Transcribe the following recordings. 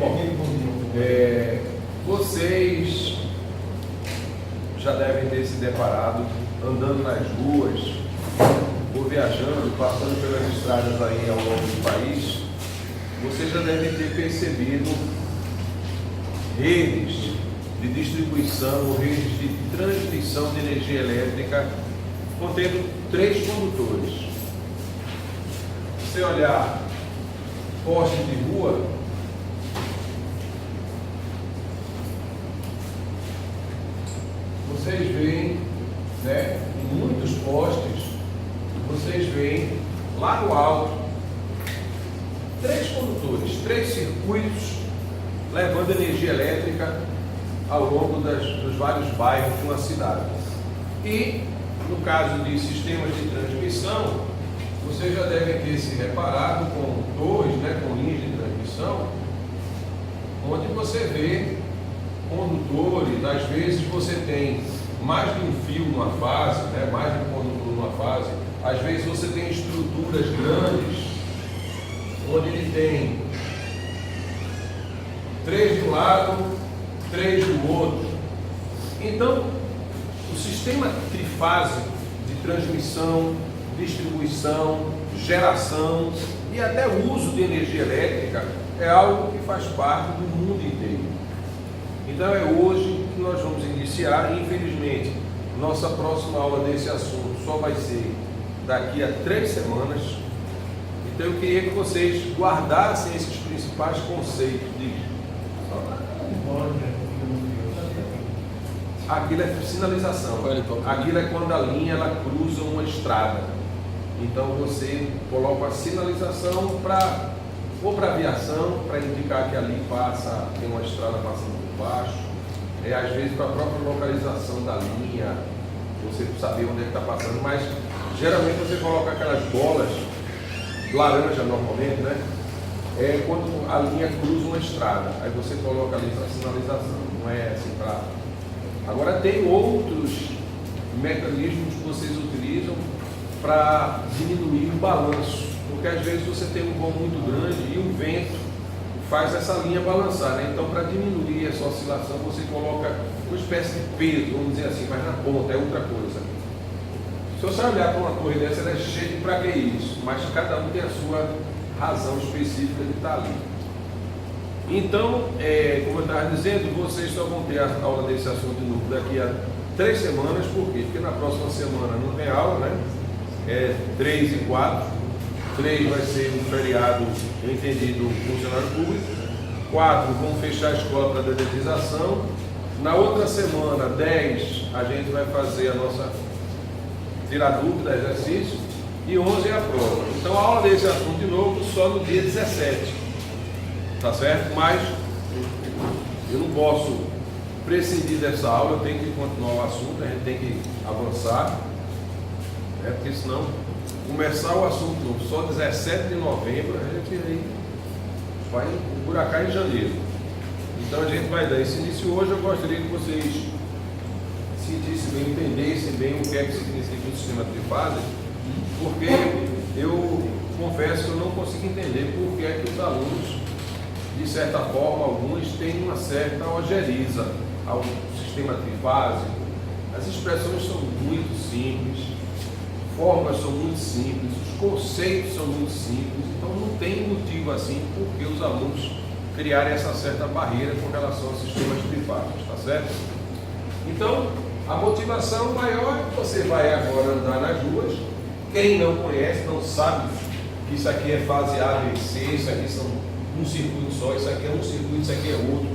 Bom, vocês já devem ter se deparado andando nas ruas ou viajando, passando pelas estradas aí ao longo do país. Vocês já devem ter percebido redes de distribuição ou redes de transmissão de energia elétrica contendo 3 condutores. Se você olhar poste de rua, vocês veem, né, em muitos postes, vocês veem lá no alto 3 condutores, 3 circuitos levando energia elétrica ao longo dos vários bairros de uma cidade. E no caso de sistemas de transmissão, vocês já devem ter se reparado com torres, né, com linhas de transmissão, onde você vê condutores. Às vezes você tem mais de um fio numa fase, né, mais de um condutor numa fase. Às vezes você tem estruturas grandes, onde ele tem 3 de um lado, 3 do outro. Então, o sistema trifásico de transmissão, distribuição, geração e até o uso de energia elétrica é algo que faz parte do mundo inteiro. Então é hoje que nós vamos iniciar, e infelizmente nossa próxima aula desse assunto só vai ser daqui a 3 semanas. Então eu queria que vocês guardassem esses principais conceitos de aquilo é sinalização, aquilo é quando a linha ela cruza uma estrada. Então você coloca a sinalização ou para aviação, para indicar que ali tem uma estrada passando por baixo, às vezes para a própria localização da linha, você saber onde é que está passando, mas geralmente você coloca aquelas bolas laranja normalmente, né? É quando a linha cruza uma estrada, aí você coloca ali para sinalização, não é assim para... Agora tem outros mecanismos que vocês utilizam para diminuir o balanço, porque às vezes você tem um voo muito grande e o vento faz essa linha balançar, né? Então para diminuir essa oscilação você coloca uma espécie de peso, vamos dizer assim, mas na ponta, é outra coisa. Se você olhar para uma torre dessa, ela é cheia de para que isso, mas cada um tem a sua razão específica de estar ali. Então, como eu estava dizendo, vocês só vão ter a aula desse assunto de novo daqui a 3 semanas, por quê? Porque na próxima semana não tem aula, né? 3 e 4. 3 vai ser um feriado, eu entendi, do funcionário público. 4 vão fechar a escola para dedetização. Na outra semana, 10, a gente vai fazer a nossa tirar dúvida, exercício. E 11 é a prova. Então a aula desse assunto de novo só no dia 17. Tá certo? Mas eu não posso prescindir dessa aula, eu tenho que continuar o assunto, a gente tem que avançar, né? Porque senão começar o assunto só 17 de novembro, a gente aí vai buracar em janeiro. Então a gente vai dar esse início hoje. Eu gostaria que vocês sentissem bem, entendessem bem o que é que significa o sistema trifásico, porque eu confesso que eu não consigo entender por que é que os alunos, de certa forma, alguns têm uma certa ojeriza ao sistema trifásico. As expressões são muito simples, formas são muito simples, os conceitos são muito simples, então não tem motivo assim por que os alunos criarem essa certa barreira com relação aos sistemas trifásicos, tá certo? Então, a motivação maior é que você vai agora andar nas ruas. Quem não conhece, não sabe que isso aqui é fase A, B, C, isso aqui são um circuito só, isso aqui é um circuito, isso aqui é outro.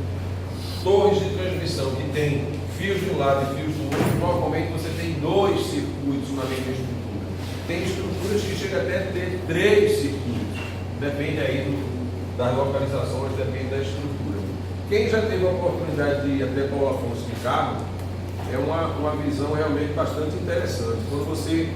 Torres de transmissão que tem fios de um lado e fios do outro, normalmente você tem 2 circuitos na mesma estrutura. Tem estruturas que chegam até a ter 3 circuitos, depende aí das localizações, depende da estrutura. Quem já teve a oportunidade de ir até Paulo Afonso de carro, é uma visão realmente bastante interessante. Quando você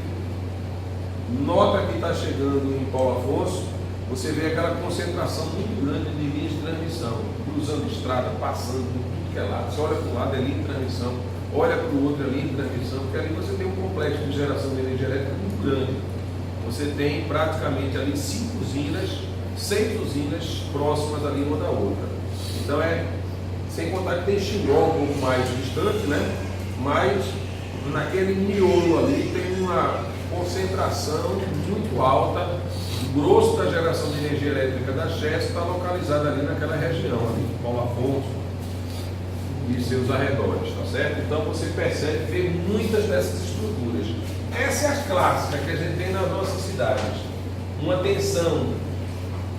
nota que está chegando em Paulo Afonso, você vê aquela concentração muito grande de linhas de transmissão, cruzando estrada, passando por tudo que é lado. Você olha para um lado, é linha de transmissão, olha para o outro, é linha de transmissão, porque ali você tem um complexo de geração de energia elétrica muito grande. Você tem praticamente ali 5 usinas, 6 usinas próximas ali uma da outra. Então sem contar que tem Xingó um pouco mais distante, né? Mas naquele miolo ali tem uma concentração muito alta. O grosso da geração de energia elétrica da Chesf está localizado ali naquela região, ali, Paulo Afonso e seus arredores, tá certo? Então você percebe que tem muitas dessas estruturas. Essa é a clássica que a gente tem nas nossas cidades. Uma tensão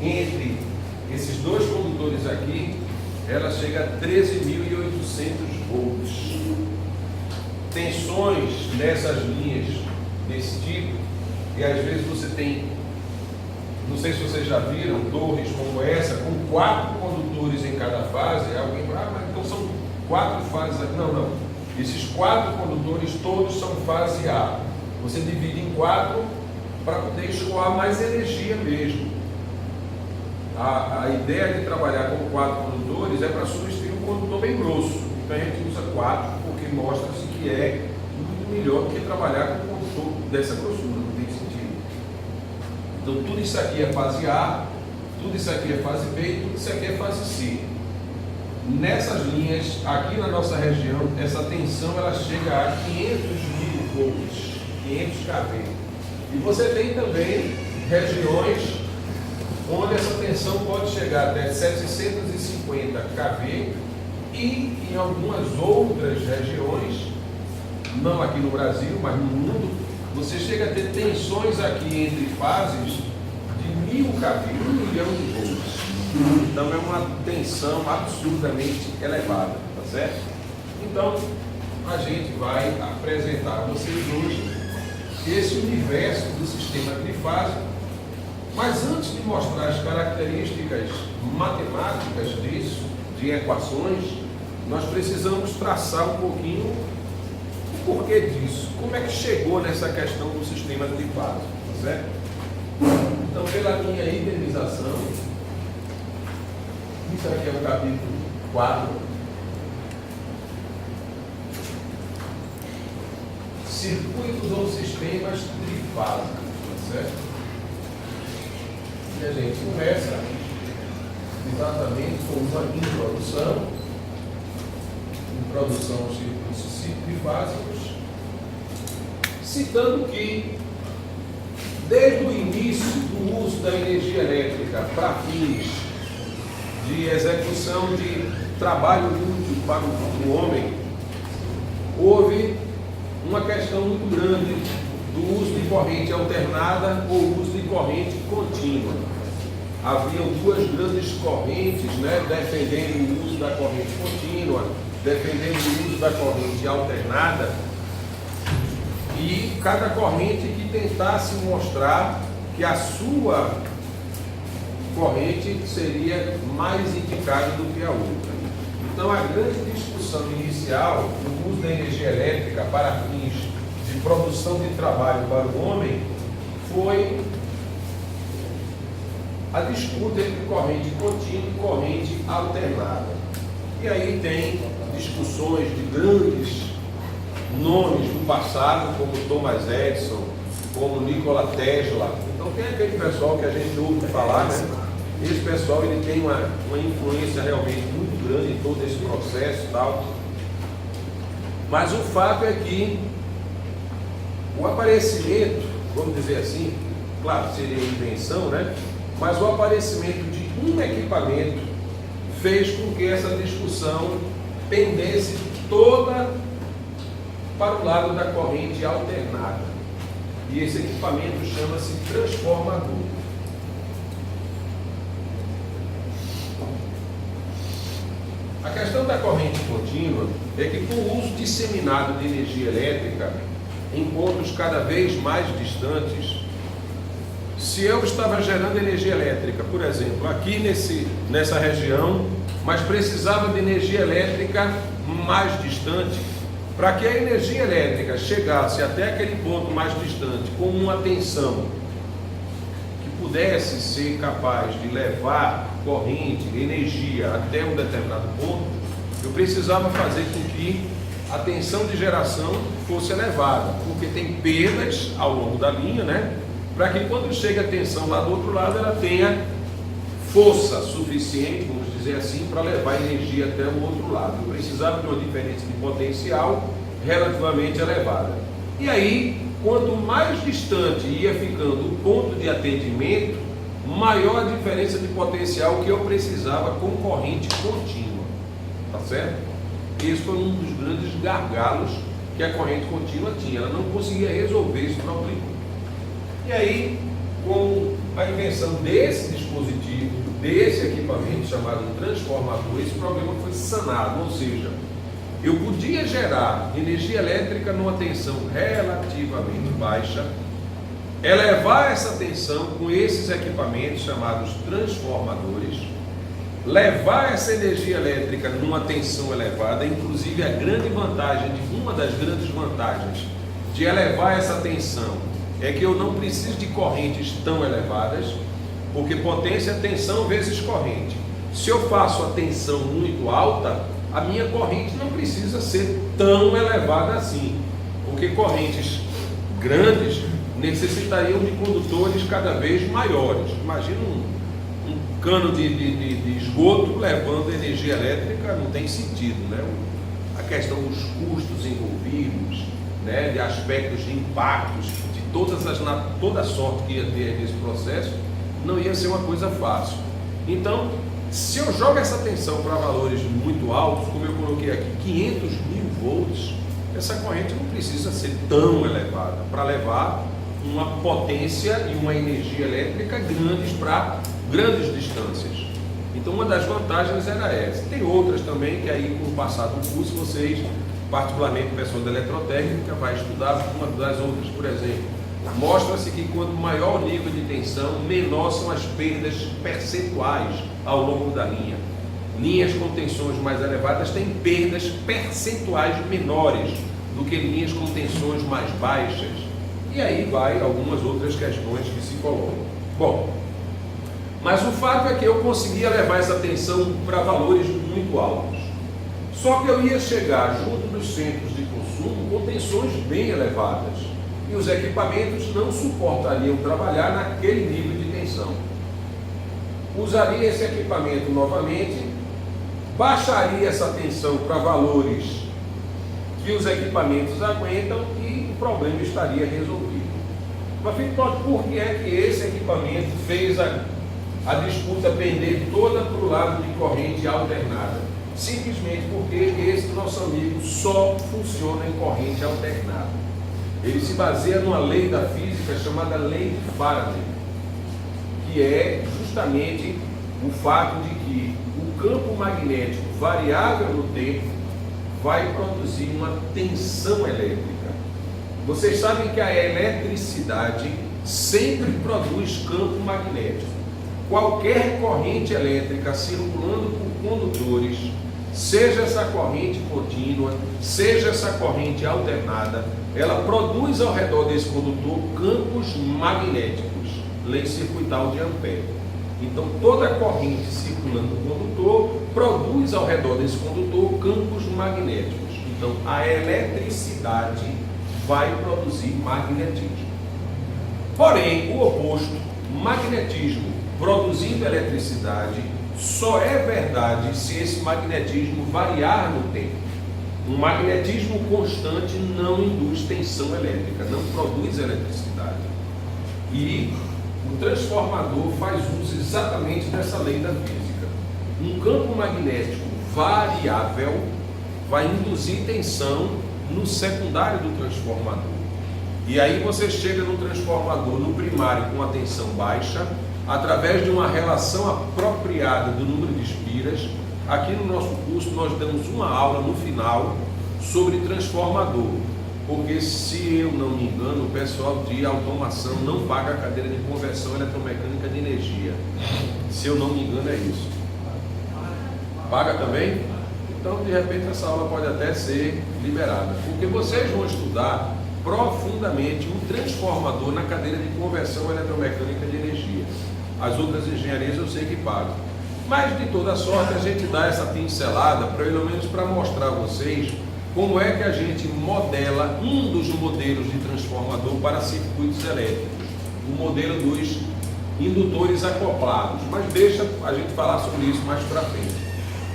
entre esses dois condutores aqui, ela chega a 13.800 volts. Tensões nessas linhas desse tipo, e às vezes você tem, não sei se vocês já viram, torres como essa, com 4 condutores em cada fase. Alguém fala, mas então são 4 fases aqui. Não. Esses 4 condutores todos são fase A. Você divide em 4 para poder escoar mais energia mesmo. A ideia de trabalhar com 4 condutores é para substituir um condutor bem grosso. Então a gente usa 4 porque mostra-se que é muito melhor do que trabalhar com um condutor dessa grossura, não tem sentido. Então tudo isso aqui é fase A, tudo isso aqui é fase B e tudo isso aqui é fase C. Nessas linhas, aqui na nossa região, essa tensão ela chega a 500.000 volts, 500 kV. E você tem também regiões onde essa tensão pode chegar até 750 kV e em algumas outras regiões, não aqui no Brasil, mas no mundo, você chega a ter tensões aqui entre fases de 1000 kV, 1 milhão de volts. Então é uma tensão absurdamente elevada, tá certo? Então a gente vai apresentar a vocês hoje esse universo do sistema trifásico, mas antes de mostrar as características matemáticas disso, de equações, nós precisamos traçar um pouquinho o porquê disso, como é que chegou nessa questão do sistema trifásico, tá certo? Então, pela minha itemização, isso aqui é o capítulo 4, circuitos ou sistemas trifásicos, tá certo? E a gente começa exatamente com uma introdução aos circuitos trifásicos, citando que desde o início do uso da energia elétrica para fins de execução de trabalho útil para o homem, houve uma questão muito grande do uso de corrente alternada ou uso de corrente contínua. Haviam 2 grandes correntes, né, defendendo o uso da corrente contínua, defendendo o uso da corrente alternada, e cada corrente que tentasse mostrar que a sua corrente seria mais indicada do que a outra. Então a grande discussão inicial do uso da energia elétrica para fins de produção de trabalho para o homem foi a disputa entre corrente contínua e corrente alternada. E aí tem discussões de grandes nomes do passado, como Thomas Edison, como Nikola Tesla. Então tem aquele pessoal que a gente ouve falar, né? Esse pessoal ele tem uma influência realmente muito grande em todo esse processo e tal. Mas o fato é que o aparecimento, vamos dizer assim, claro, seria invenção, né? Mas o aparecimento de um equipamento fez com que essa discussão pendesse toda para o lado da corrente alternada. E esse equipamento chama-se transformador. A questão da corrente contínua é que, com o uso disseminado de energia elétrica em pontos cada vez mais distantes, se eu estava gerando energia elétrica, por exemplo, aqui nessa região, mas precisava de energia elétrica mais distante, para que a energia elétrica chegasse até aquele ponto mais distante com uma tensão que pudesse ser capaz de levar corrente, energia até um determinado ponto, eu precisava fazer com que a tensão de geração fosse elevada, porque tem perdas ao longo da linha, né? Para que quando chega a tensão lá do outro lado, ela tenha força suficiente, vamos dizer assim, para levar energia até o outro lado. Eu precisava de uma diferença de potencial relativamente elevada. E aí, quanto mais distante ia ficando o ponto de atendimento, maior a diferença de potencial que eu precisava com corrente contínua. Tá certo? Esse foi um dos grandes gargalos que a corrente contínua tinha. Ela não conseguia resolver esse problema. E aí, com a invenção desse dispositivo, desse equipamento chamado transformador, esse problema foi sanado. Ou seja, eu podia gerar energia elétrica numa tensão relativamente baixa, elevar essa tensão com esses equipamentos chamados transformadores, levar essa energia elétrica numa tensão elevada. Inclusive, a grande vantagem, uma das grandes vantagens de elevar essa tensão é que eu não preciso de correntes tão elevadas, porque potência é tensão vezes corrente. Se eu faço a tensão muito alta, a minha corrente não precisa ser tão elevada assim, porque correntes grandes necessitariam de condutores cada vez maiores. Imagina um cano de esgoto levando energia elétrica, não tem sentido, né? A questão dos custos envolvidos, né, de aspectos de impactos, de toda a sorte que ia ter nesse processo, não ia ser uma coisa fácil. Então, se eu jogo essa tensão para valores muito altos, como eu coloquei aqui, 500 mil volts, essa corrente não precisa ser tão elevada para levar uma potência e uma energia elétrica grandes para grandes distâncias. Então, uma das vantagens era essa. Tem outras também que aí, com o passar do curso, vocês, particularmente o pessoal da eletrotécnica, vai estudar. Uma das outras, por exemplo, mostra-se que quanto maior o nível de tensão, menor são as perdas percentuais ao longo da linha. Linhas com tensões mais elevadas têm perdas percentuais menores do que linhas com tensões mais baixas. E aí vai algumas outras questões que se colocam. Bom, mas o fato é que eu conseguia levar essa tensão para valores muito altos. Só que eu ia chegar junto dos centros de consumo com tensões bem elevadas. E os equipamentos não suportariam trabalhar naquele nível de tensão. Usaria esse equipamento novamente, baixaria essa tensão para valores que os equipamentos aguentam e o problema estaria resolvido. Mas, por que é que esse equipamento fez a disputa pender toda para o lado de corrente alternada? Simplesmente porque esse nosso amigo só funciona em corrente alternada. Ele se baseia numa lei da física chamada lei de Faraday, que é justamente o fato de que o campo magnético variável no tempo vai produzir uma tensão elétrica. Vocês sabem que a eletricidade sempre produz campo magnético. Qualquer corrente elétrica circulando por condutores, seja essa corrente contínua, seja essa corrente alternada, ela produz ao redor desse condutor campos magnéticos, lei circuital de Ampère. Então, toda corrente circulando no condutor produz ao redor desse condutor campos magnéticos. Então, a eletricidade vai produzir magnetismo. Porém, o oposto, magnetismo produzindo eletricidade, só é verdade se esse magnetismo variar no tempo. Um magnetismo constante não induz tensão elétrica, não produz eletricidade. E o transformador faz uso exatamente dessa lei da física. Um campo magnético variável vai induzir tensão no secundário do transformador. E aí você chega no transformador no primário com a tensão baixa, através de uma relação apropriada do número de espiras. Aqui no nosso curso nós damos uma aula no final sobre transformador, porque se eu não me engano, o pessoal de automação não paga a cadeira de conversão eletromecânica de energia. Se eu não me engano é isso. Paga também? Então de repente essa aula pode até ser liberada, porque vocês vão estudar profundamente o transformador na cadeira de conversão eletromecânica de energia. As outras engenharias eu sei que pagam. Mas de toda sorte a gente dá essa pincelada, pelo menos para mostrar a vocês como é que a gente modela um dos modelos de transformador para circuitos elétricos. O modelo dos indutores acoplados, mas deixa a gente falar sobre isso mais para frente.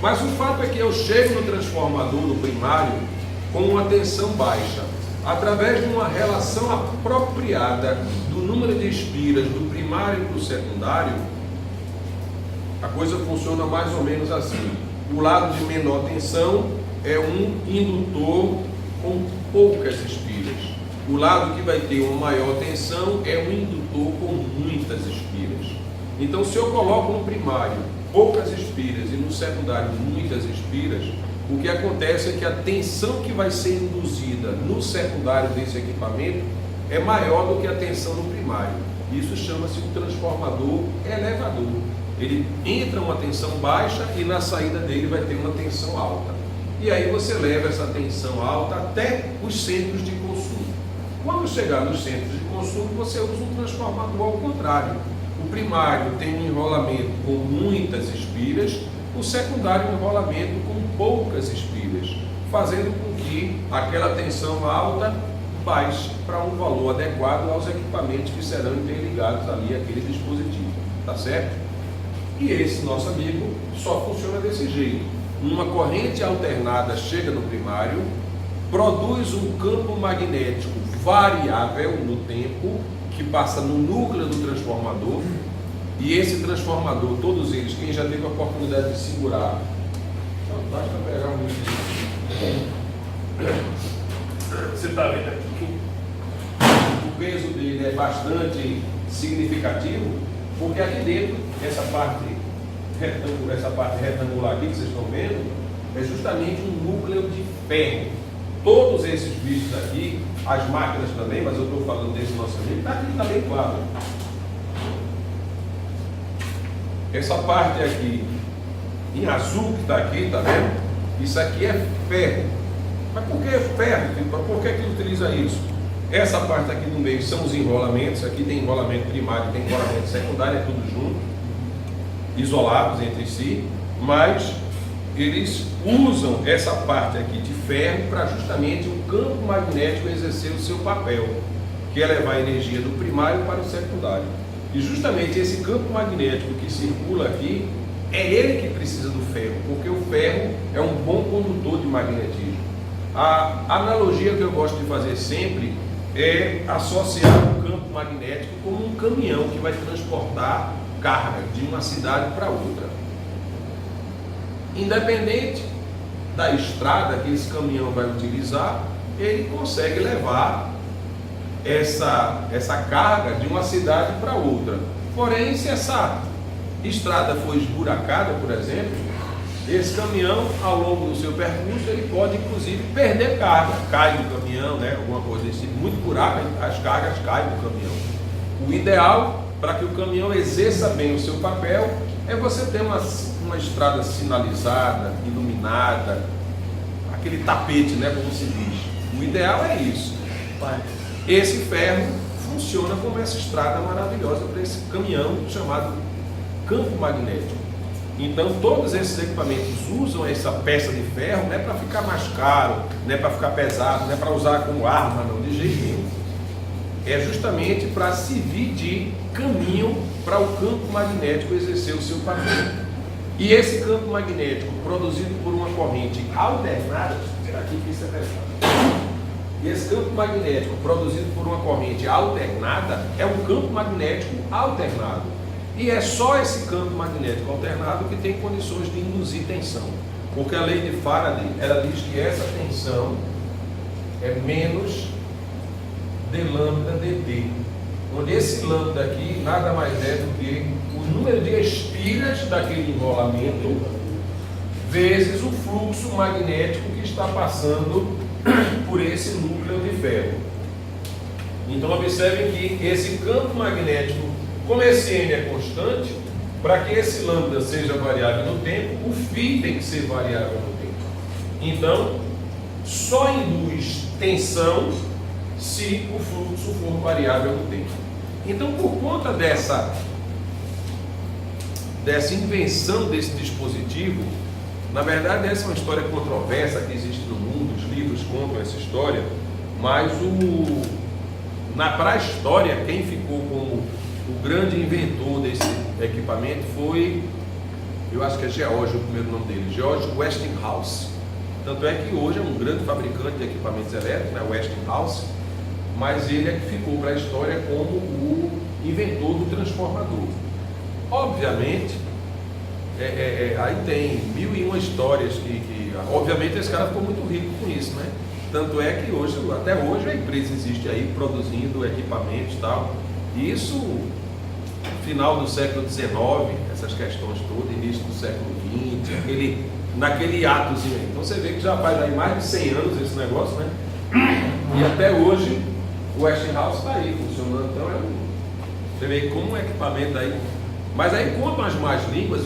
Mas o fato é que eu chego no transformador, no primário, com uma tensão baixa, através de uma relação apropriada do número de espiras do primário e do secundário. A coisa funciona mais ou menos assim: o lado de menor tensão é um indutor com poucas espiras, o lado que vai ter uma maior tensão é um indutor com muitas espiras. Então, se eu coloco no primário poucas espiras e no secundário muitas espiras, o que acontece é que a tensão que vai ser induzida no secundário desse equipamento é maior do que a tensão no primário. Isso chama-se um transformador elevador. Ele entra uma tensão baixa e na saída dele vai ter uma tensão alta. E aí você leva essa tensão alta até os centros de consumo. Quando chegar nos centros de consumo, você usa um transformador ao contrário. O primário tem um enrolamento com muitas espiras, o secundário um enrolamento com poucas espiras, fazendo com que aquela tensão alta baixe para um valor adequado aos equipamentos que serão interligados ali àquele dispositivo, tá certo? E esse nosso amigo só funciona desse jeito. Uma corrente alternada chega no primário, produz um campo magnético variável no tempo, que passa no núcleo do transformador, e esse transformador, todos eles, quem já teve a oportunidade de segurar, basta pegar um você está vendo aqui que o peso dele é bastante significativo, porque aqui dentro, essa parte retangular aqui que vocês estão vendo, é justamente um núcleo de ferro. Todos esses bichos aqui, as máquinas também, mas eu estou falando desse nosso amigo, está aqui também claro. Essa parte aqui, em azul que está aqui, está vendo? Isso aqui é ferro. Mas por que é ferro? Por que ele utiliza isso? Essa parte aqui no meio são os enrolamentos. Aqui tem enrolamento primário, tem enrolamento secundário, é tudo junto, isolados entre si, mas eles usam essa parte aqui de ferro para justamente o campo magnético exercer o seu papel, que é levar a energia do primário para o secundário. E justamente esse campo magnético que circula aqui, é ele que precisa do ferro, porque o ferro é um bom condutor de magnetismo. A analogia que eu gosto de fazer sempre é associar o campo magnético como um caminhão que vai transportar carga de uma cidade para outra. Independente da estrada que esse caminhão vai utilizar, ele consegue levar essa carga de uma cidade para outra. Porém, se essa estrada for esburacada, por exemplo, esse caminhão, ao longo do seu percurso, ele pode inclusive perder carga, cai do caminhão, né? Alguma coisa desse tipo, muito buraco, as cargas caem do caminhão. O ideal para que o caminhão exerça bem o seu papel é você ter uma estrada sinalizada, iluminada, aquele tapete, né, como se diz. O ideal é isso. Esse ferro funciona como essa estrada maravilhosa para esse caminhão chamado campo magnético. Então todos esses equipamentos usam essa peça de ferro, não é para ficar mais caro, não é para ficar pesado, não é para usar como arma, não, de jeito nenhum. É justamente para servir de caminho para o campo magnético exercer o seu papel. E esse campo magnético, produzido por uma corrente alternada, será que isso é interessante? E esse campo magnético, produzido por uma corrente alternada, é um campo magnético alternado. E é só esse campo magnético alternado que tem condições de induzir tensão. Porque a lei de Faraday, ela diz que essa tensão é menos de lambda dt, onde esse lambda aqui nada mais é do que o número de espiras daquele enrolamento vezes o fluxo magnético que está passando por esse núcleo de ferro. Então observem que esse campo magnético, como esse N é constante, para que esse lambda seja variável no tempo, o φ tem que ser variável no tempo. Então, só induz tensão se o fluxo for variável no tempo. Então, por conta dessa invenção desse dispositivo, na verdade essa é uma história controversa que existe no mundo, os livros contam essa história, mas para a história, quem ficou como o grande inventor desse equipamento foi, eu acho que é George o primeiro nome dele, George Westinghouse. Tanto é que hoje é um grande fabricante de equipamentos elétricos, né, Westinghouse, mas ele é que ficou para a história como o inventor do transformador. Obviamente, aí tem 1001 histórias que obviamente esse cara ficou muito rico com isso, né? Tanto é que hoje, até hoje, a empresa existe aí produzindo equipamentos e tal. E isso, no final do século XIX, essas questões todas, início do século XX, naquele atozinho aí. Então você vê que já faz aí mais de 100 anos esse negócio, né? E até hoje o Westinghouse está aí funcionando. Então você vê como um equipamento aí. Mas aí contam as más línguas,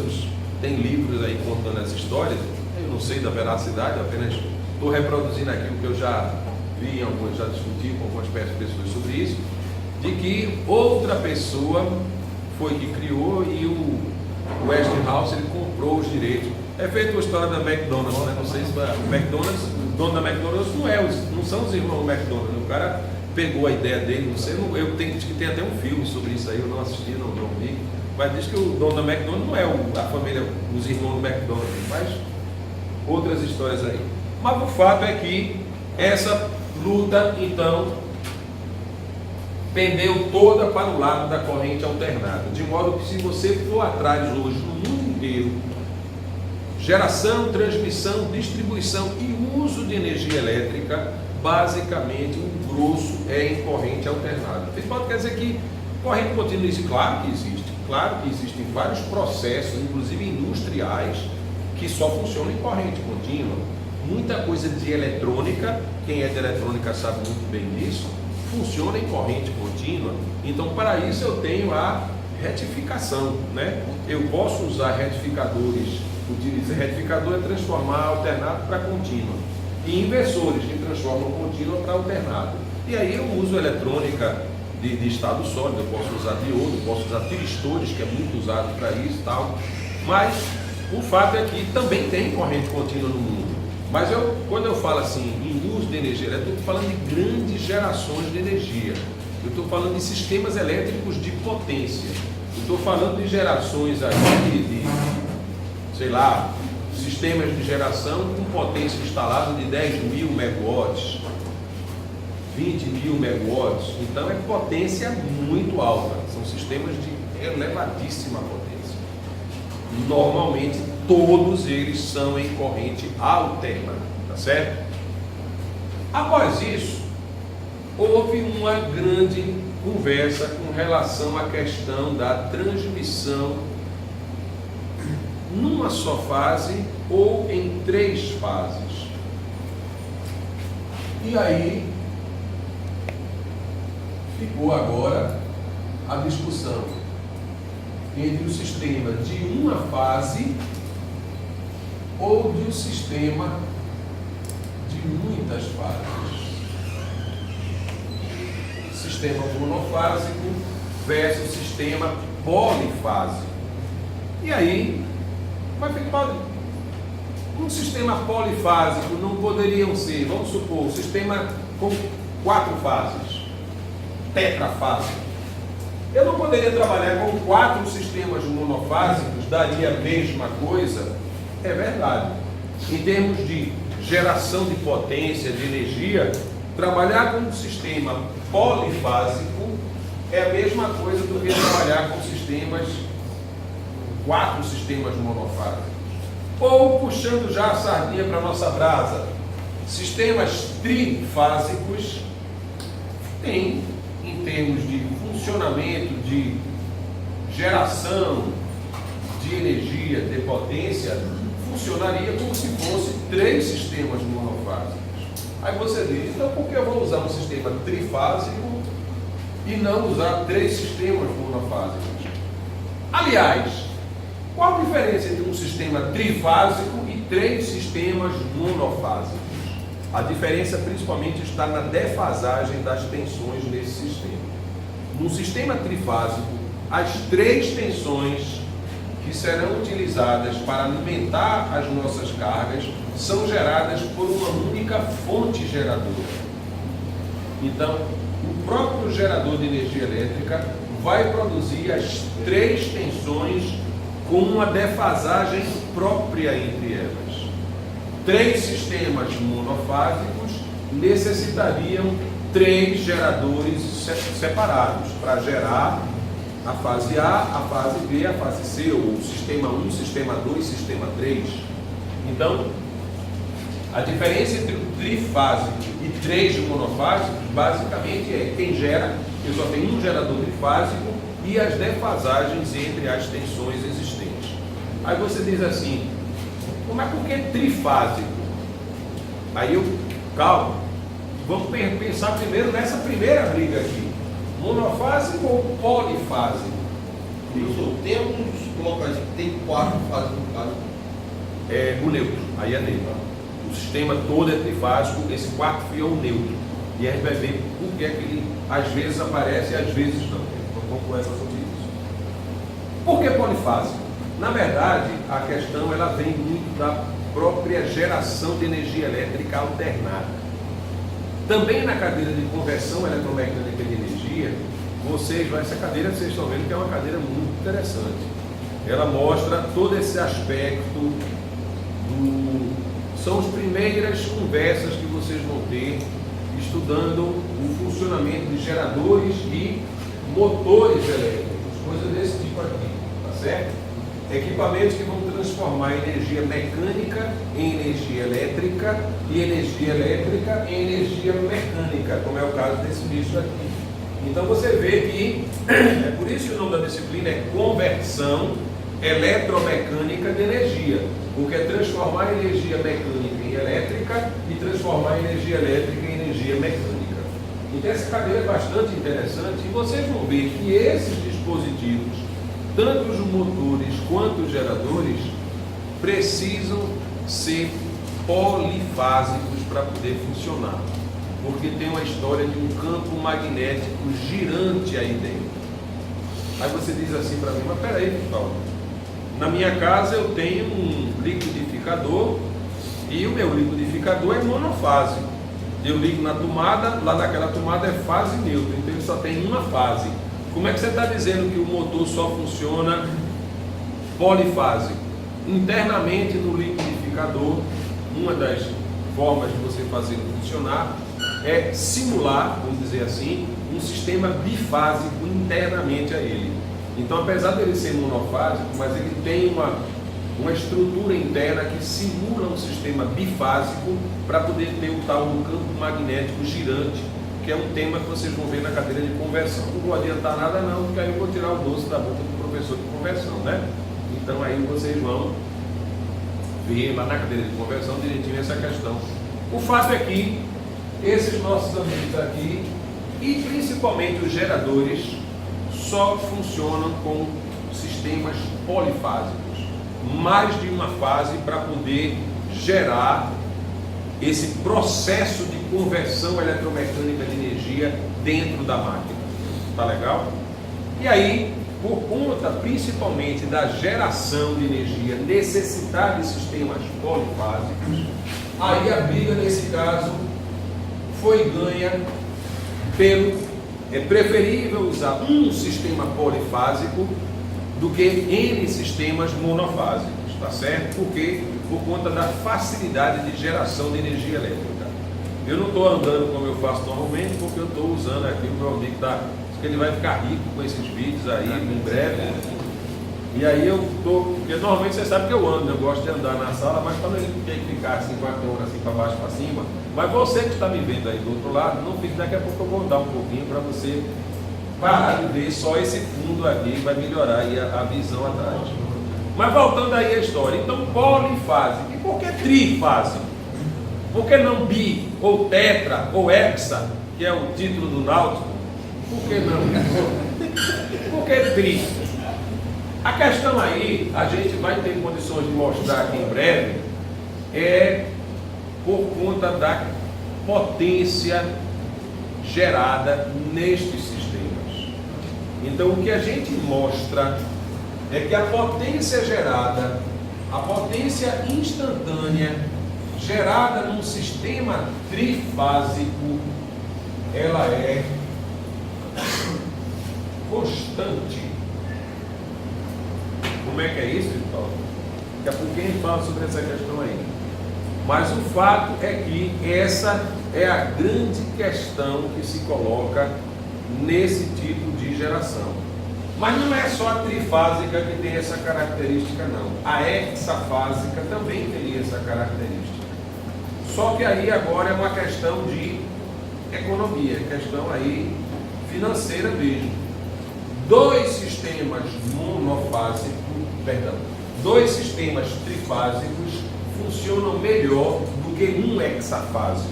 tem livros aí contando as histórias. Eu não sei da veracidade, apenas estou reproduzindo aquilo que eu já vi, já discuti com algumas pessoas sobre isso, de que outra pessoa foi que criou e o Westinghouse ele comprou os direitos. É feito a história da McDonald's, né? Não sei se o McDonald's, o dono da McDonald's não são os irmãos McDonald's. O cara pegou a ideia dele, não sei, eu tenho que tem até um filme sobre isso aí, eu não assisti, não vi. Mas diz que o dono da McDonald's não é a família, os irmãos do McDonald's, mas outras histórias aí. Mas o fato é que essa luta, então, pendeu toda para o lado da corrente alternada. De modo que, se você for atrás hoje no mundo inteiro, geração, transmissão, distribuição e uso de energia elétrica, basicamente, o grosso é em corrente alternada. Isso pode quer dizer que corrente contínua existe? Claro que existe. Claro que existem vários processos, inclusive industriais, que só funcionam em corrente contínua. Muita coisa de eletrônica, quem é de eletrônica sabe muito bem disso, funciona em corrente contínua. Então, para isso eu tenho a retificação, né? Eu posso usar retificadores, retificador é transformar alternado para contínua, e inversores que transformam contínua para alternado. E aí eu uso eletrônica de estado sólido, eu posso usar diodo, posso usar tiristores, que é muito usado para isso e tal. Mas o fato é que também tem corrente contínua no mundo. Mas quando eu falo assim em uso de energia elétrica, eu estou falando de grandes gerações de energia. Eu estou falando de sistemas elétricos de potência. Eu estou falando de gerações aí sei lá, sistemas de geração com potência instalada de 10.000 megawatts, 20.000 megawatts. Então é potência muito alta. São sistemas de elevadíssima potência. Normalmente todos eles são em corrente alterna, tá certo? Após isso, houve uma grande conversa com relação à questão da transmissão numa só fase ou em 3 fases. E aí ficou agora a discussão entre o sistema de uma fase ou de um sistema de muitas fases. Sistema monofásico versus sistema polifásico. E aí, mas um sistema polifásico não poderiam ser, vamos supor, um sistema com 4 fases, tetrafásico. Eu não poderia trabalhar com 4 sistemas monofásicos, daria a mesma coisa? É verdade. Em termos de geração de potência, de energia, trabalhar com um sistema polifásico é a mesma coisa do que trabalhar com 4 sistemas monofásicos. Ou, puxando já a sardinha para a nossa brasa, sistemas trifásicos têm, em termos de funcionamento, de geração de energia, de potência, funcionaria como se fosse 3 sistemas monofásicos. Aí você diz, então por que eu vou usar um sistema trifásico e não usar 3 sistemas monofásicos? Aliás, qual a diferença entre um sistema trifásico e 3 sistemas monofásicos? A diferença principalmente está na defasagem das tensões nesse sistema. No sistema trifásico, as 3 tensões que serão utilizadas para alimentar as nossas cargas são geradas por uma única fonte geradora. Então, o próprio gerador de energia elétrica vai produzir as 3 tensões com uma defasagem própria entre elas. 3 sistemas monofásicos necessitariam 3 geradores separados para gerar a fase A, a fase B, a fase C, ou sistema 1, sistema 2, sistema 3. Então, a diferença entre o trifásico e 3 monofásicos, basicamente, é quem gera, que só tem um gerador trifásico, e as defasagens entre as tensões existentes. Aí você diz assim, mas por que trifásico? Aí eu, calma, vamos pensar primeiro nessa primeira briga aqui. Monofásico ou polifásico? Tem alguns locais que tem 4 fases no caso. É o neutro, aí é neutro. O sistema todo é trifásico, esse quarto fio é o neutro. E a gente vai ver por que é que ele às vezes aparece e às vezes não. Vamos conversar sobre isso. Por que polifásico? Na verdade, a questão ela vem muito da própria geração de energia elétrica alternada. Também na cadeira de conversão eletromecânica de energia, essa cadeira vocês estão vendo que é uma cadeira muito interessante. Ela mostra todo esse aspecto são as primeiras conversas que vocês vão ter estudando o funcionamento de geradores e motores elétricos, coisas desse tipo aqui, tá certo? Equipamentos que vão transformar energia mecânica em energia elétrica e energia elétrica em energia mecânica, como é o caso desse bicho aqui. Então você vê que, é por isso que o nome da disciplina é conversão eletromecânica de energia, porque é transformar energia mecânica em elétrica e transformar energia elétrica em energia mecânica. Então essa cadeira é bastante interessante e vocês vão ver que esses dispositivos, tanto os motores quanto os geradores, precisam ser polifásicos para poder funcionar, porque tem uma história de um campo magnético girante aí dentro. Aí você diz assim para mim, mas peraí, pessoal, na minha casa eu tenho um liquidificador e o meu liquidificador é monofásico. Eu ligo na tomada, lá naquela tomada é fase neutra, então ele só tem uma fase. Como é que você está dizendo que o motor só funciona polifásico? Internamente no liquidificador, uma das formas de você fazer funcionar é simular, vamos dizer assim, um sistema bifásico internamente a ele. Então, apesar dele ser monofásico, mas ele tem uma estrutura interna que simula um sistema bifásico para poder ter o tal do campo magnético girante, que é um tema que vocês vão ver na cadeira de conversão. Não vou adiantar nada não, porque aí eu vou tirar o doce da boca do professor de conversão, né? Então aí vocês vão ver lá na cadeira de conversão direitinho essa questão. O fato é que esses nossos amigos aqui, e principalmente os geradores, só funcionam com sistemas polifásicos, mais de uma fase para poder gerar esse processo de conversão eletromecânica de energia dentro da máquina. Tá legal? E aí, por conta principalmente da geração de energia, necessitar de sistemas polifásicos, aí a briga nesse caso foi ganha pelo é preferível usar um sistema polifásico do que N sistemas monofásicos, tá certo? Porque por conta da facilidade de geração de energia elétrica. Eu não estou andando como eu faço normalmente, porque eu estou usando aqui o meu amigo que ele vai ficar rico com esses vídeos aí em breve. E aí eu estou, porque normalmente você sabe que eu ando, eu gosto de andar na sala, mas quando ele tem que ficar assim com a câmera assim para baixo para cima, mas você que está me vendo aí do outro lado, não fique, daqui a pouco eu vou dar um pouquinho para você parar de ver só esse fundo aqui, vai melhorar aí a visão atrás. Mas voltando aí à história, então polifásico, e por que trifásico? Por que não bi, ou tetra, ou hexa, que é o título do Náutico? Por que não? Por que tri? A questão aí, a gente vai ter condições de mostrar aqui em breve, é por conta da potência gerada nestes sistemas. Então, o que a gente mostra é que a potência gerada, a potência instantânea gerada num sistema trifásico, ela é constante. Como é que é isso, Vitor? Daqui a pouquinho a gente fala sobre essa questão aí. Mas o fato é que essa é a grande questão que se coloca nesse tipo de geração. Mas não é só a trifásica que tem essa característica, não. A hexafásica também teria essa característica. Só que aí agora é uma questão de economia, questão aí financeira mesmo. Dois sistemas trifásicos funcionam melhor do que um hexafásico.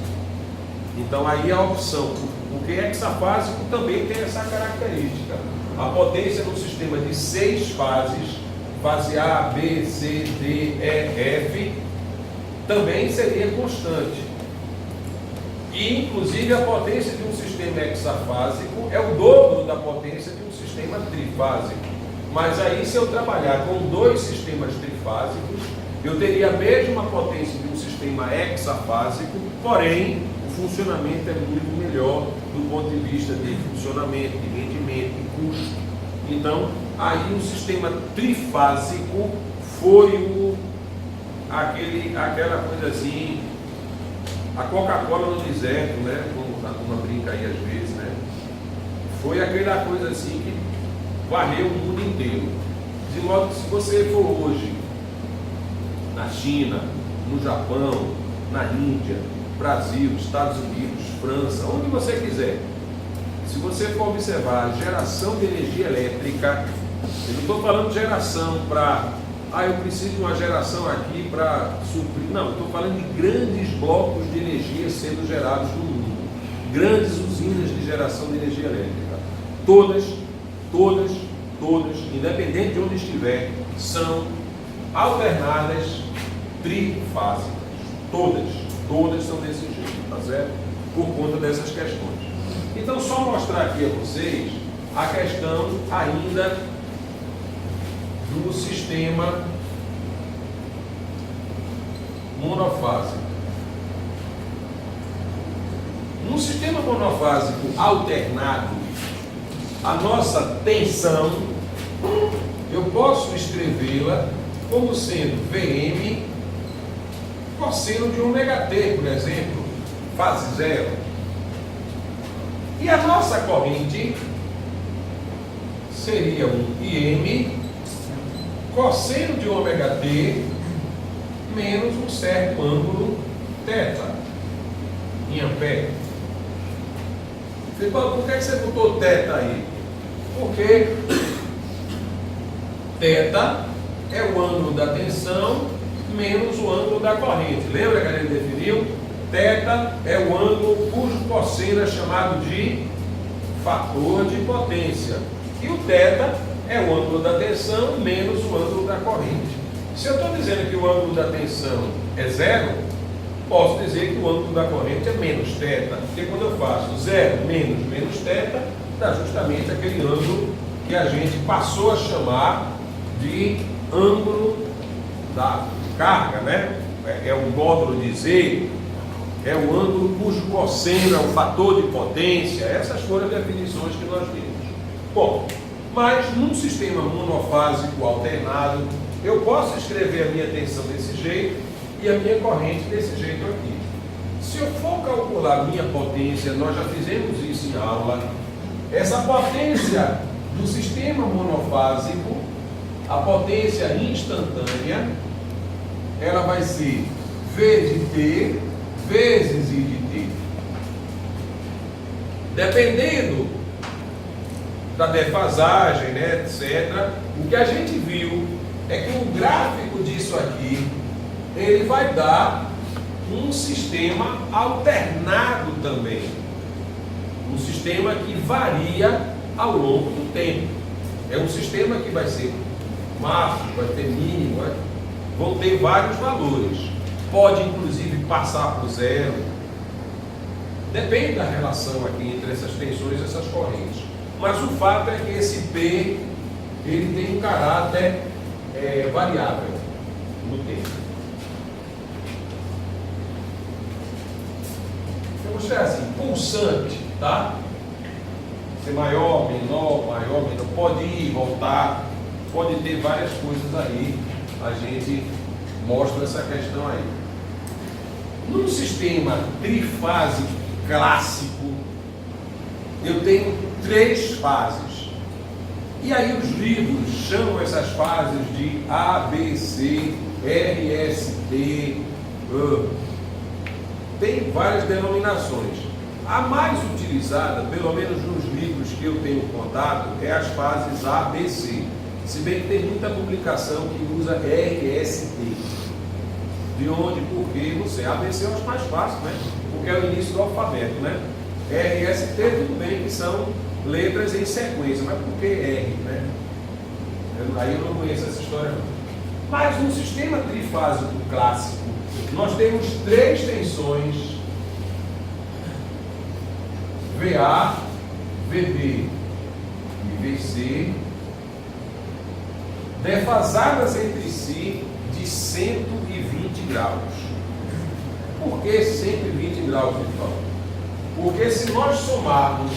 Então aí a opção, porque hexafásico também tem essa característica. A potência no sistema de 6 fases, fase A, B, C, D, E, F, também seria constante. E inclusive a potência de um sistema hexafásico é o dobro da potência de um sistema trifásico. Mas aí, se eu trabalhar com 2 sistemas trifásicos, eu teria a mesma potência de um sistema hexafásico, porém o funcionamento é muito melhor do ponto de vista de funcionamento, de rendimento, de custo. Então, aí o sistema trifásico foi aquela coisa assim, a Coca-Cola no deserto, né? Como a turma brinca aí às vezes, né? Foi aquela coisa assim que varreu o mundo inteiro. De modo que se você for hoje na China, no Japão, na Índia, Brasil, Estados Unidos, França, onde você quiser, se você for observar a geração de energia elétrica, eu não estou falando de geração para, eu preciso de uma geração aqui para suprir, não, estou falando de grandes blocos de energia sendo gerados no mundo, grandes usinas de geração de energia elétrica, todas, independente de onde estiver, são alternadas trifásicas, todas são desse jeito, tá certo? Por conta dessas questões. Então, só mostrar aqui a vocês a questão ainda do sistema monofásico. No sistema monofásico alternado, a nossa tensão, eu posso escrevê-la como sendo Vm cosseno de ômega-t, por exemplo, fase zero. E a nossa corrente seria um Im cosseno de ômega-t menos um certo ângulo θ em ampere. Você fala, por que você botou θ aí? Porque θ é o ângulo da tensão menos o ângulo da corrente. Lembra que a gente definiu? Θ é o ângulo cujo cosseno é chamado de fator de potência. E o θ é o ângulo da tensão menos o ângulo da corrente. Se eu estou dizendo que o ângulo da tensão é zero, posso dizer que o ângulo da corrente é menos θ. Porque quando eu faço zero menos θ, dá justamente aquele ângulo que a gente passou a chamar de ângulo da carga, né? É o módulo de Z, é o ângulo cujo cosseno é o fator de potência. Essas foram as definições que nós temos. Bom, mas num sistema monofásico alternado, eu posso escrever a minha tensão desse jeito e a minha corrente desse jeito aqui. Se eu for calcular a minha potência, nós já fizemos isso em aula, essa potência do sistema monofásico, a potência instantânea, ela vai ser V de T vezes I de T. Dependendo da defasagem, né, etc., o que a gente viu é que o gráfico disso aqui, ele vai dar um sistema alternado também. Um sistema que varia ao longo do tempo. É um sistema que vai ser máximo, vai ter mínimo, né? Vão ter vários valores. Pode inclusive passar por zero. Depende da relação aqui entre essas tensões e essas correntes. Mas o fato é que esse P, ele tem um caráter variável no tempo. Eu vou mostrar assim, pulsante, tá? ser maior, menor, pode ir, voltar, pode ter várias coisas aí, a gente mostra essa questão aí. Num sistema trifásico clássico, eu tenho 3 fases. E aí os livros chamam essas fases de A, B, C, R, S, T, tem várias denominações. A mais utilizada, pelo menos nos livros que eu tenho contato, é as fases A, B, C. Se bem que tem muita publicação que usa R, S, T. De onde, por quê, não sei. A, B, C eu acho mais fácil, né? Porque é o início do alfabeto, né? R, S, T, tudo bem que são letras em sequência, mas por que R, né? Aí eu não conheço essa história não. Mas no sistema trifásico clássico, nós temos 3 tensões VA, VB e VC, defasadas entre si de 120 graus. Por que 120 graus, então? Porque se nós somarmos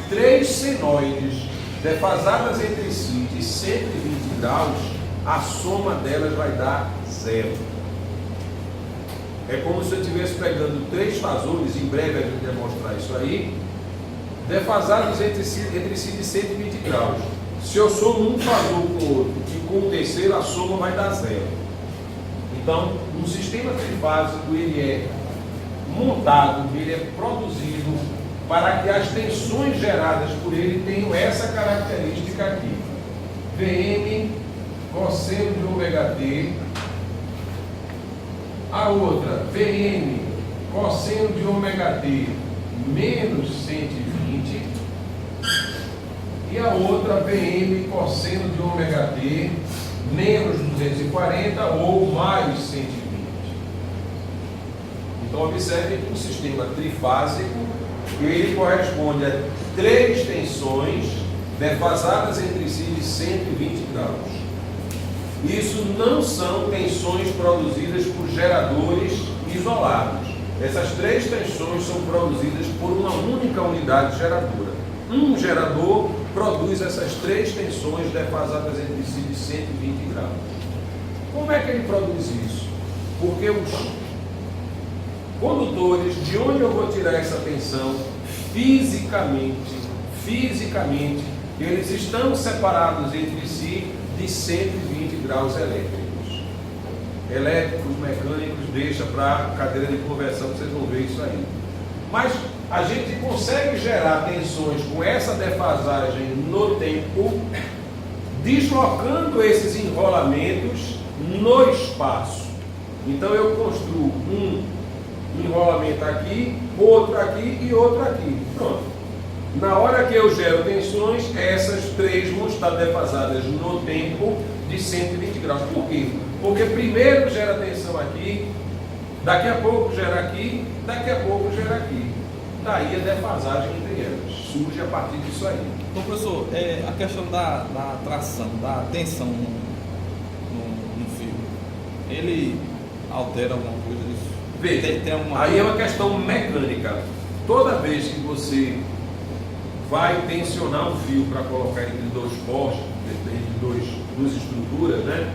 3 senoides defasadas entre si de 120 graus, a soma delas vai dar 0. É como se eu estivesse pegando 3 fasores, em breve a gente vai mostrar isso aí, defasados entre si de 120 graus. Se eu somo um fasor com o outro e com o terceiro, a soma vai dar 0. Então, um sistema trifásico, ele é montado, ele é produzido para que as tensões geradas por ele tenham essa característica aqui. Vm cosseno de ômega t, a outra Vm cosseno de ômega t menos 120 e a outra Vm cosseno de ômega t menos 240 ou mais 120. Então observe que o sistema trifásico ele corresponde a 3 tensões defasadas entre si de 120 graus. Isso não são tensões produzidas por geradores isolados. Essas 3 tensões são produzidas por uma única unidade geradora. Um gerador produz essas 3 tensões defasadas entre si de 120 graus. Como é que ele produz isso? Porque os condutores, de onde eu vou tirar essa tensão? Fisicamente, eles estão separados entre si de 120 graus elétricos. Elétricos, mecânicos, deixa para a cadeira de conversão, vocês vão ver isso aí. Mas a gente consegue gerar tensões com essa defasagem no tempo, deslocando esses enrolamentos no espaço. Então eu construo um enrolamento aqui, outro aqui e outro aqui. Pronto. Na hora que eu gero tensões, essas 3 vão estar defasadas no tempo de 120 graus. Por quê? Porque primeiro gera tensão aqui, daqui a pouco gera aqui, daqui a pouco gera aqui. Daí a defasagem entre elas. Surge a partir disso aí. Então, professor, a questão da tração, da tensão no fio, ele altera alguma coisa disso? Veja, aí é uma questão mecânica. Toda vez que você vai tensionar um fio para colocar entre 2 postes, entre duas estruturas, né?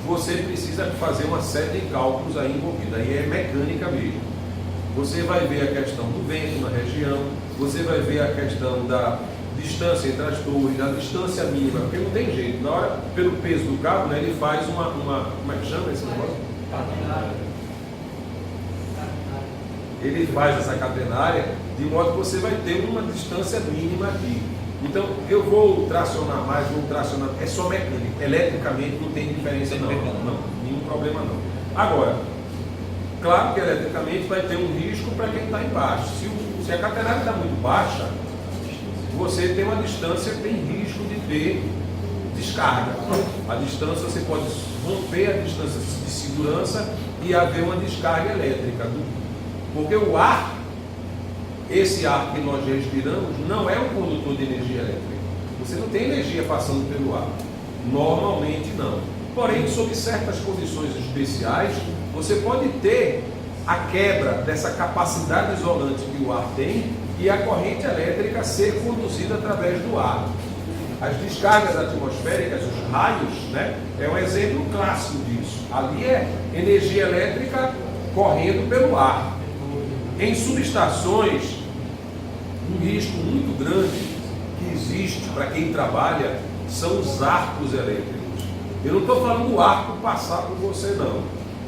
Você precisa fazer uma série de cálculos aí envolvidos. Aí é mecânica mesmo. Você vai ver a questão do vento na região, você vai ver a questão da distância entre as torres, a distância mínima, porque não tem jeito. Na hora, pelo peso do cabo, né, ele faz uma como é que chama esse negócio? Ele faz essa catenária de modo que você vai ter uma distância mínima aqui. Então, eu vou tracionar mais, vou tracionar, é só mecânico. Eletricamente não tem diferença não, nenhum problema não. Agora, claro que eletricamente vai ter um risco para quem está embaixo. Se a catenária está muito baixa, você tem uma distância que tem risco de ter descarga. A distância, você pode romper a distância de segurança e haver uma descarga elétrica. Porque o ar, esse ar que nós respiramos, não é um condutor de energia elétrica. Você não tem energia passando pelo ar. Normalmente não. Porém, sob certas condições especiais, você pode ter a quebra dessa capacidade isolante que o ar tem e a corrente elétrica ser conduzida através do ar. As descargas atmosféricas, os raios, né, é um exemplo clássico disso. Ali é energia elétrica correndo pelo ar. Em subestações, um risco muito grande que existe para quem trabalha são os arcos elétricos. Eu não estou falando do arco passar por você, não.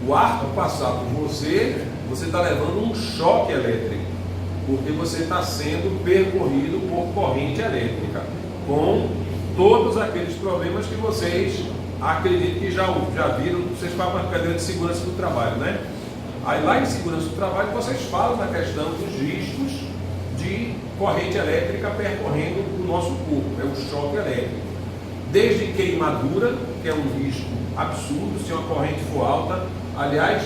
O arco passar por você está levando um choque elétrico, porque você está sendo percorrido por corrente elétrica, com todos aqueles problemas que vocês acredito que já viram, vocês falam na cadeira de segurança do trabalho, né? Aí lá em segurança do trabalho vocês falam da questão dos riscos de corrente elétrica percorrendo o nosso corpo, é o choque elétrico. Desde queimadura, que é um risco absurdo, se uma corrente for alta. Aliás,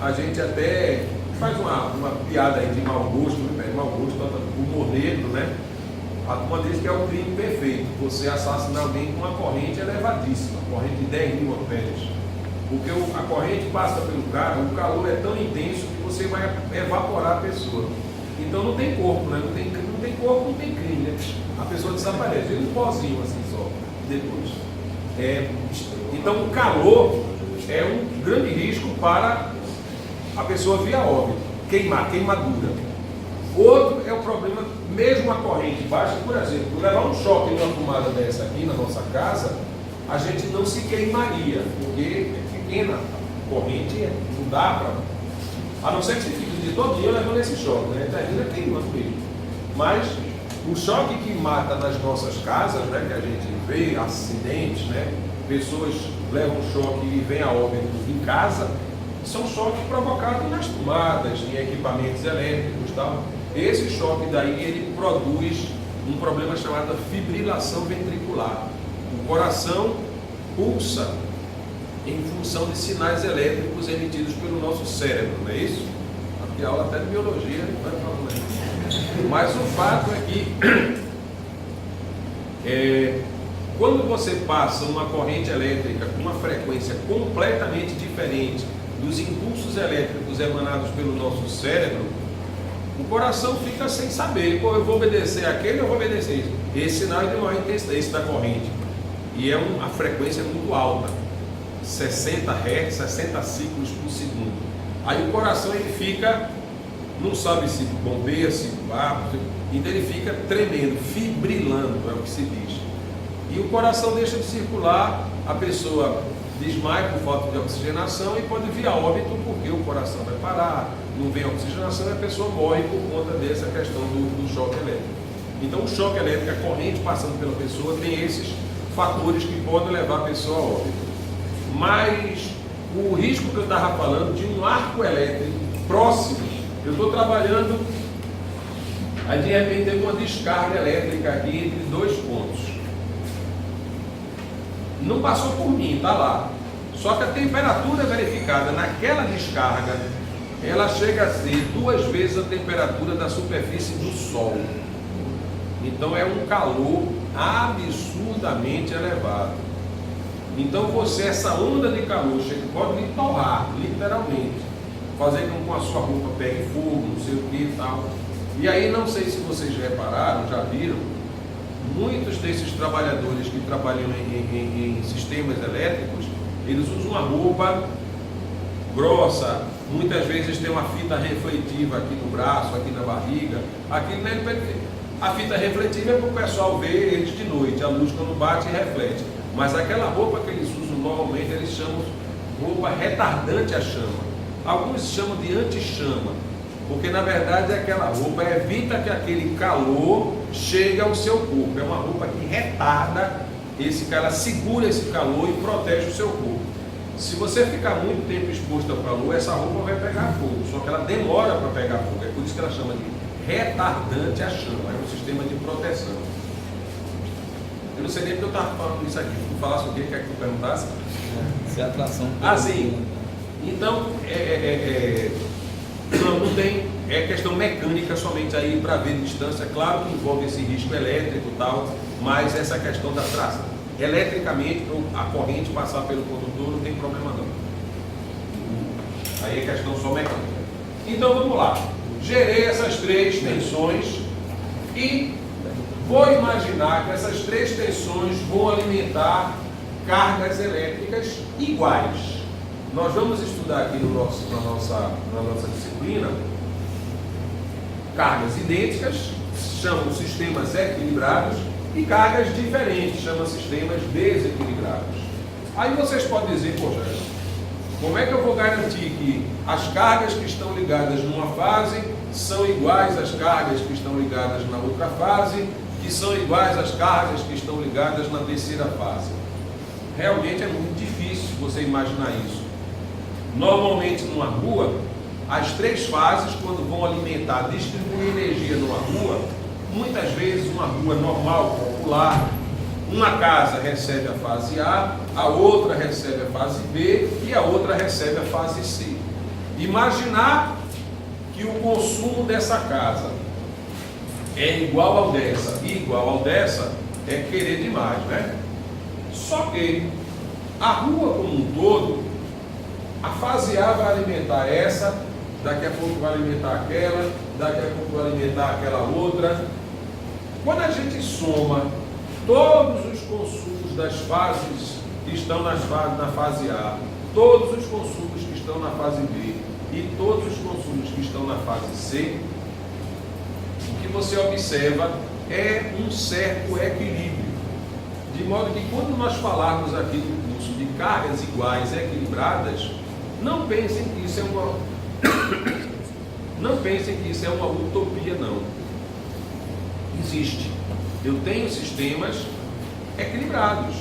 a gente até faz uma piada aí de mau gosto, humor negro, né? A turma diz que é o crime perfeito, você assassinar alguém com uma corrente elevadíssima, corrente de 10.000 amperes. Porque a corrente passa pelo cara, o calor é tão intenso que você vai evaporar a pessoa. Então não tem corpo, né? Não tem corpo, não tem crime, né? A pessoa desaparece, um pozinho assim só, depois. Então o calor é um grande risco para a pessoa vir a óbito, queimadura. Outro é o problema, mesmo a corrente baixa, por exemplo, levar um choque numa tomada dessa aqui na nossa casa, a gente não se queimaria, porque é pequena a corrente, não dá para. A não ser que você fique o dia todo dia levando esse choque, né? Termina queimando mesmo. Mas o choque que mata nas nossas casas, né, que a gente vê, acidentes, né? Pessoas levam choque e vêm a óbito em casa, são choques provocados nas tomadas, em equipamentos elétricos e tal. Esse choque daí, ele produz um problema chamado fibrilação ventricular. O coração pulsa em função de sinais elétricos emitidos pelo nosso cérebro, não é isso? Aqui a aula até de biologia, não vai falar isso. Mas o fato é que quando você passa uma corrente elétrica com uma frequência completamente diferente dos impulsos elétricos emanados pelo nosso cérebro, o coração fica sem saber, pô, eu vou obedecer aquele ou eu vou obedecer isso. Esse sinal é de maior intensidade, esse da corrente. E a frequência é muito alta, 60 Hz, 60 ciclos por segundo. Aí o coração ele fica, não sabe se bombeia, se então ele fica tremendo, fibrilando, é o que se diz. E o coração deixa de circular, a pessoa desmaia por falta de oxigenação e pode vir a óbito porque o coração vai parar, não vem oxigenação e a pessoa morre por conta dessa questão do choque elétrico. Então o choque elétrico, a corrente passando pela pessoa, tem esses fatores que podem levar a pessoa a óbito. Mas o risco que eu estava falando de um arco elétrico próximo, eu estou trabalhando, aí de repente teve uma descarga elétrica aqui entre dois pontos. Não passou por mim, está lá. Só que a temperatura verificada naquela descarga, ela chega a ser 2 vezes a temperatura da superfície do Sol. Então é um calor absurdamente elevado. Então essa onda de calor pode lhe torrar, literalmente. Fazer com que a sua roupa pegue fogo, não sei o que e tal. E aí não sei se vocês repararam, já viram, muitos desses trabalhadores que trabalham em sistemas elétricos, eles usam uma roupa grossa, muitas vezes tem uma fita refletiva aqui no braço, aqui na barriga, aqui na a fita refletiva é para o pessoal ver eles de noite, a luz quando bate reflete, mas aquela roupa que eles usam normalmente, eles chamam roupa retardante à chama, alguns chamam de anti-chama, porque na verdade aquela roupa evita que aquele calor chegue ao seu corpo, é uma roupa que retarda ela segura esse calor e protege o seu corpo. Se você ficar muito tempo exposto ao calor, essa roupa vai pegar fogo, só que ela demora para pegar fogo, é por isso que ela chama de retardante à chama, é um sistema de proteção. Eu não sei nem porque eu estava falando isso aqui, se tu falasse o que quer que tu perguntasse? Se a atração... sim. Então, não tem, é questão mecânica somente aí para ver distância, claro que envolve esse risco elétrico e tal, mas essa questão da tração, eletricamente, a corrente passar pelo condutor não tem problema não. Aí é questão só mecânica. Então vamos lá, gerei essas 3 tensões E vou imaginar que essas três tensões vão alimentar cargas elétricas iguais. Nós vamos estudar aqui na nossa disciplina cargas idênticas, chamam sistemas equilibrados, e cargas diferentes, chamam sistemas desequilibrados. Aí vocês podem dizer, poxa, como é que eu vou garantir que as cargas que estão ligadas numa fase são iguais às cargas que estão ligadas na outra fase, que são iguais às cargas que estão ligadas na terceira fase? Realmente é muito difícil você imaginar isso. Normalmente numa rua, as três fases, quando vão alimentar, distribuir energia numa rua, muitas vezes uma rua normal, popular, uma casa recebe a fase A, a outra recebe a fase B e a outra recebe a fase C. Imaginar que o consumo dessa casa é igual ao dessa e igual ao dessa é querer demais, né? Só que a rua como um todo, a fase A vai alimentar essa, daqui a pouco vai alimentar aquela, daqui a pouco vai alimentar aquela outra. Quando a gente soma todos os consumos das fases que estão na fase A, todos os consumos que estão na fase B e todos os consumos que estão na fase C, o que você observa é um certo equilíbrio. De modo que quando nós falarmos aqui no curso de cargas iguais equilibradas, não pensem que isso é uma utopia, não. Existe. Eu tenho sistemas equilibrados.